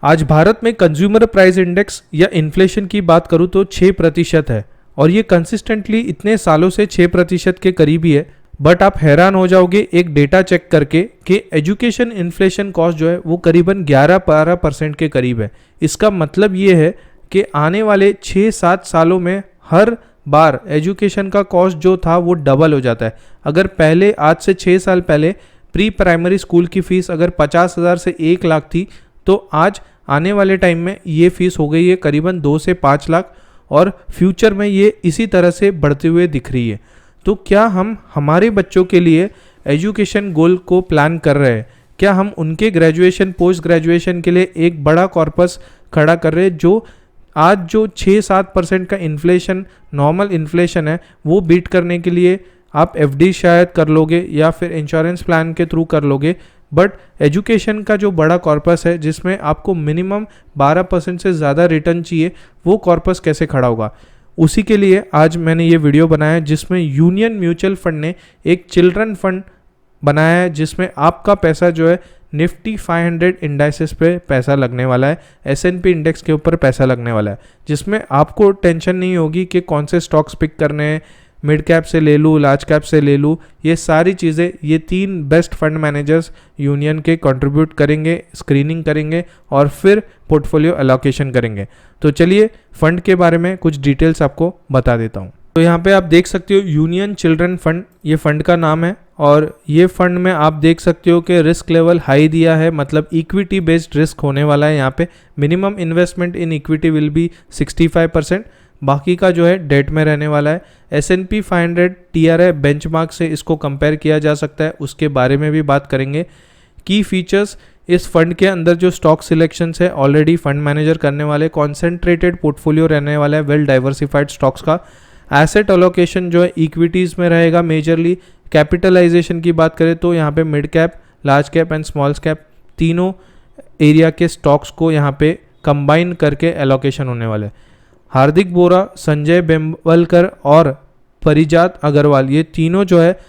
आज भारत में consumer price index या इन्फ्लेशन की बात करूँ तो 6% है और ये कंसिस्टेंटली इतने सालों से 6% के करीब ही है। बट आप हैरान हो जाओगे एक डेटा चेक करके कि एजुकेशन इन्फ्लेशन कॉस्ट जो है वो करीबन 11-12% के करीब है। इसका मतलब ये है कि आने वाले 6-7 सालों में हर बार एजुकेशन का कॉस्ट जो था वो डबल हो जाता है। अगर पहले आज से 6 साल पहले प्री प्राइमरी स्कूल की फ़ीस अगर 50,000 से 1 लाख थी तो आज आने वाले टाइम में ये फ़ीस हो गई है करीबन 2 से 5 लाख और फ्यूचर में ये इसी तरह से बढ़ते हुए दिख रही है। तो क्या हम हमारे बच्चों के लिए एजुकेशन गोल को प्लान कर रहे हैं? क्या हम उनके ग्रेजुएशन पोस्ट ग्रेजुएशन के लिए एक बड़ा कॉर्पस खड़ा कर रहे हैं जो आज जो 6-7% का इन्फ्लेशन नॉर्मल इन्फ्लेशन है वो बीट करने के लिए आप एफडी शायद कर लोगे या फिर इंश्योरेंस प्लान के थ्रू कर लोगे, बट एजुकेशन का जो बड़ा कॉर्पस है जिसमें आपको मिनिमम 12% से ज़्यादा रिटर्न चाहिए, वो कॉर्पस कैसे खड़ा होगा? उसी के लिए आज मैंने ये वीडियो बनाया जिसमें यूनियन म्यूचुअल फंड ने एक चिल्ड्रन फंड बनाया है जिसमें आपका पैसा जो है निफ्टी 500 इंडाइसेस पे पैसा लगने वाला है, एस&पी इंडेक्स के ऊपर पैसा लगने वाला है, जिसमें आपको टेंशन नहीं होगी कि कौन से स्टॉक्स पिक करने हैं, मिड कैप से ले लूँ, लार्ज कैप से ले लूँ। ये सारी चीज़ें ये 3 बेस्ट फंड मैनेजर्स यूनियन के कंट्रीब्यूट करेंगे, स्क्रीनिंग करेंगे और फिर पोर्टफोलियो एलोकेशन करेंगे। तो चलिए फंड के बारे में कुछ डिटेल्स आपको बता देता हूँ। तो यहाँ पे आप देख सकते हो यूनियन चिल्ड्रन फंड, ये फंड का नाम है और ये फंड में आप देख सकते हो कि रिस्क लेवल हाई दिया है, मतलब इक्विटी बेस्ड रिस्क होने वाला है। यहाँ पे minimum investment in equity will be 65%, बाकी का जो है डेट में रहने वाला है। S&P 500 TRA बेंचमार्क से इसको कंपेयर किया जा सकता है, उसके बारे में भी बात करेंगे। की फीचर्स, इस फंड के अंदर जो स्टॉक सिलेक्शंस है ऑलरेडी फंड मैनेजर करने वाले, कॉन्सेंट्रेटेड पोर्टफोलियो रहने वाला है वेल डाइवर्सिफाइड स्टॉक्स का। एसेट एलोकेशन जो है इक्विटीज़ में रहेगा मेजरली। कैपिटलाइजेशन की बात करें तो यहाँ पे mid cap, large cap and small cap तीनों एरिया के स्टॉक्स को यहाँ पे कंबाइन करके एलोकेशन होने वाले। हार्दिक बोरा, संजय बेम्बलकर और परिजात अग्रवाल, ये तीनों जो है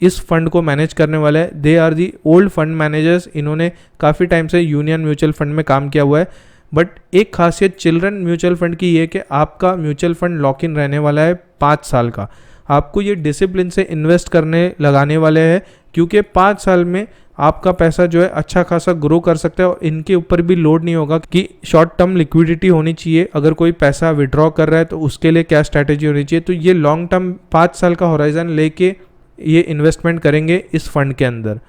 इस फंड को मैनेज करने वाले हैं। They are the old fund managers, इन्होंने काफ़ी टाइम से यूनियन म्यूचुअल फंड में काम किया हुआ है। बट एक खासियत चिल्ड्रन म्यूचुअल फंड की ये कि आपका म्यूचुअल फंड लॉक इन रहने वाला है 5 साल का। आपको ये डिसिप्लिन से इन्वेस्ट करने लगाने वाले हैं क्योंकि 5 साल में आपका पैसा जो है अच्छा खासा ग्रो कर सकता है और इनके ऊपर भी लोड नहीं होगा कि शॉर्ट टर्म लिक्विडिटी होनी चाहिए, अगर कोई पैसा विड्रॉ कर रहा है तो उसके लिए क्या स्ट्रैटेजी होनी चाहिए। तो ये लॉन्ग टर्म 5 साल का होराइजन लेके ये इन्वेस्टमेंट करेंगे इस फंड के अंदर।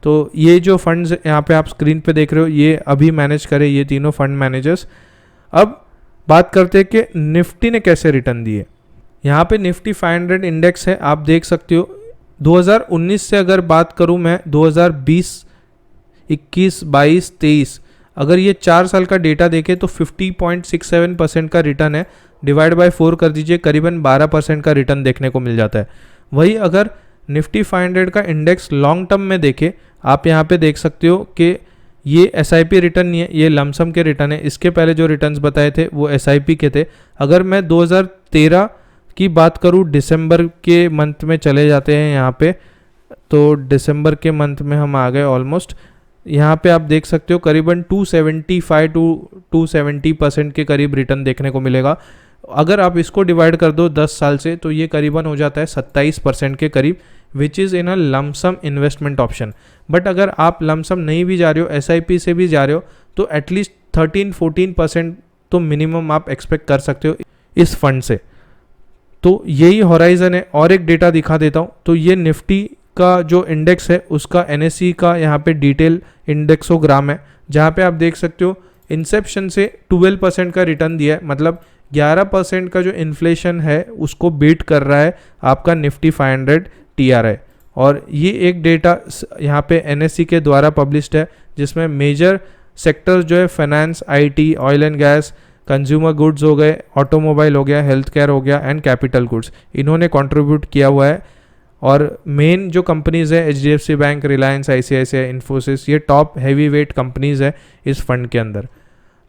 तो ये जो फंड्स यहाँ पे आप स्क्रीन पे देख रहे हो ये अभी मैनेज करे ये तीनों फंड मैनेजर्स। अब बात करते हैं कि निफ्टी ने कैसे रिटर्न दिए। यहाँ पे निफ्टी 500 इंडेक्स है, आप देख सकते हो 2019 से अगर बात करूँ मैं 2020, 21, 22, 23 अगर ये 4 साल का डेटा देखें तो 50.67% का रिटर्न है। डिवाइड बाय 4 कर दीजिए, करीबन 12% का रिटर्न देखने को मिल जाता है। वही अगर निफ्टी 500 का इंडेक्स लॉन्ग टर्म में देखें, आप यहाँ पे देख सकते हो कि ये SIP रिटर्न नहीं है, ये लमसम के रिटर्न है। इसके पहले जो रिटर्न्स बताए थे वो SIP के थे। अगर मैं 2013 की बात करूँ, दिसंबर के मंथ में चले जाते हैं यहाँ पे, तो दिसंबर के मंथ में हम आ गए ऑलमोस्ट। यहाँ पे आप देख सकते हो करीबन 275 to 270% के करीब रिटर्न देखने को मिलेगा। अगर आप इसको डिवाइड कर दो 10 साल से तो ये करीबन हो जाता है 27% के करीब, which is in a lump sum investment option. But अगर आप लमसम नहीं भी जा रहे हो, SIP से भी जा रहे हो, तो एटलीस्ट 13-14% तो मिनिमम आप एक्सपेक्ट कर सकते हो इस फंड से। तो यही होराइजन है। और एक डेटा दिखा देता हूँ, तो ये निफ्टी का जो इंडेक्स है उसका NSE का यहाँ पे डिटेल इंडेक्सोग्राम है, जहाँ पे आप देख सकते हो इंसेप्शन से 12% का रिटर्न दिया है, मतलब 11% का जो इन्फ्लेशन है उसको बीट कर रहा है आपका निफ्टी 500 TRA। और ये एक डेटा यहाँ पे NSE के द्वारा पब्लिश्ड है जिसमें मेजर सेक्टर्स जो है finance, IT, oil and gas, consumer goods हो गए, ऑटोमोबाइल हो गया, हेल्थ केयर हो गया एंड कैपिटल गुड्स, इन्होंने कंट्रीब्यूट किया हुआ है। और मेन जो कंपनीज़ है HDFC bank, Reliance, ICICI, Infosys, ये टॉप हैवी वेट कंपनीज़ है इस फंड के अंदर।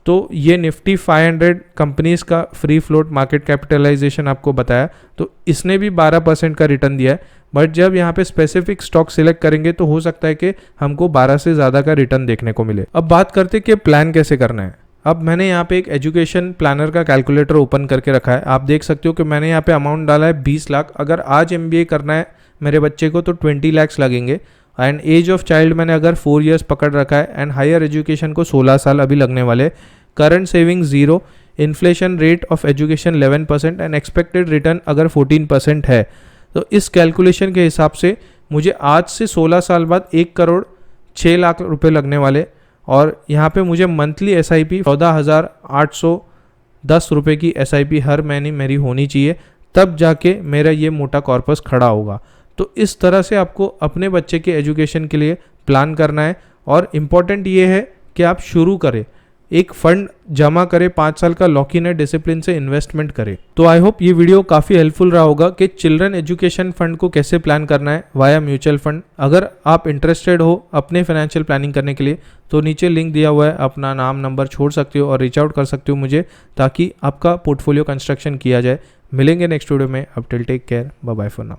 तो ये निफ्टी 500 कंपनीज का फ्री फ्लोट मार्केट कैपिटलाइजेशन आपको बताया, तो इसने भी 12% का रिटर्न दिया है। बट जब यहाँ पे स्पेसिफिक स्टॉक सिलेक्ट करेंगे तो हो सकता है कि हमको 12 से ज़्यादा का रिटर्न देखने को मिले। अब बात करते कि प्लान कैसे करना है। अब मैंने यहाँ पे एक एजुकेशन प्लानर का कैलकुलेटर ओपन करके रखा है। आप देख सकते हो कि मैंने यहाँ पे अमाउंट डाला है 20 लाख। अगर आज MBA करना है मेरे बच्चे को तो 20 लाख लगेंगे। एंड एज ऑफ चाइल्ड मैंने अगर 4 इयर्स पकड़ रखा है एंड हायर एजुकेशन को 16 साल अभी लगने वाले। Current saving 0, inflation rate of education 11% and expected return अगर 14% है, तो इस कैलकुलेशन के हिसाब से मुझे आज से 16 साल बाद 1,06,00,000 रुपये लगने वाले। और यहाँ पे मुझे मंथली SIP 14,810 रुपये की SIP हर महीने मेरी होनी चाहिए, तब जाके मेरा ये मोटा कॉर्पस खड़ा होगा। तो इस तरह से आपको अपने बच्चे के एजुकेशन के लिए प्लान करना है। और इम्पॉर्टेंट ये है कि आप शुरू करें, एक फंड जमा करें, 5 साल का लॉक इन है, डिसिप्लिन से इन्वेस्टमेंट करें। तो आई होप ये वीडियो काफ़ी हेल्पफुल रहा होगा कि चिल्ड्रन एजुकेशन फंड को कैसे प्लान करना है वाया म्यूचुअल फंड। अगर आप इंटरेस्टेड हो अपने फाइनेंशियल प्लानिंग करने के लिए तो नीचे लिंक दिया हुआ है, अपना नाम नंबर छोड़ सकते हो और रीच आउट कर सकते हो मुझे, ताकि आपका पोर्टफोलियो कंस्ट्रक्शन किया जाए। मिलेंगे नेक्स्ट वीडियो में। अब till take care, bye bye for now.